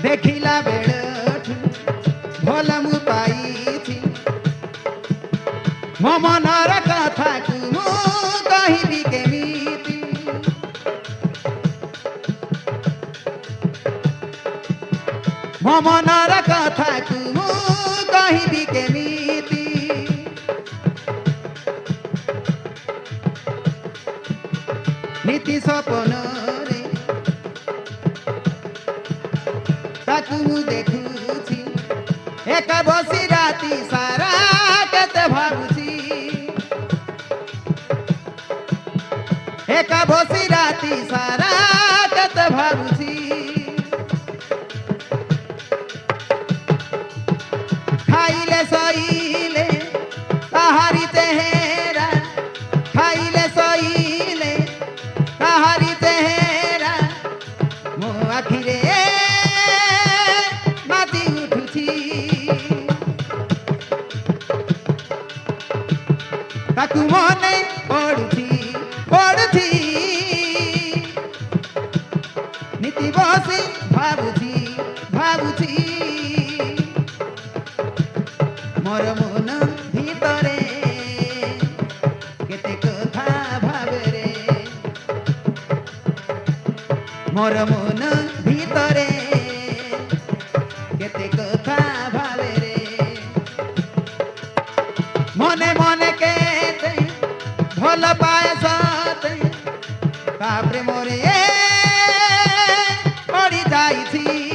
देखिला बेड़ भल मु पाई मो मनर कथा मु कहबी केमिति मो मनर कथा मु कहबी केमिति नीति सपन रे ताकू मु देखुछि एका बसी राती सारा केते भाबुछि एका बसी राती सारा केते भाबुछि खाइले सईले ताहारी तेहेरा खाइले सईले ताहारी तेहेरा मो आखिरे बाती उठुछि ताकू मने पड़ुछि पड़ुछि नीति बसी भाबुछि भाबुछि मोर मन भितरे केते कथा भावे रे मोर मन भितरे केते कथा भावे रे मने मने केते भल पाए सते तापरे मोरे पड़ी जाइछि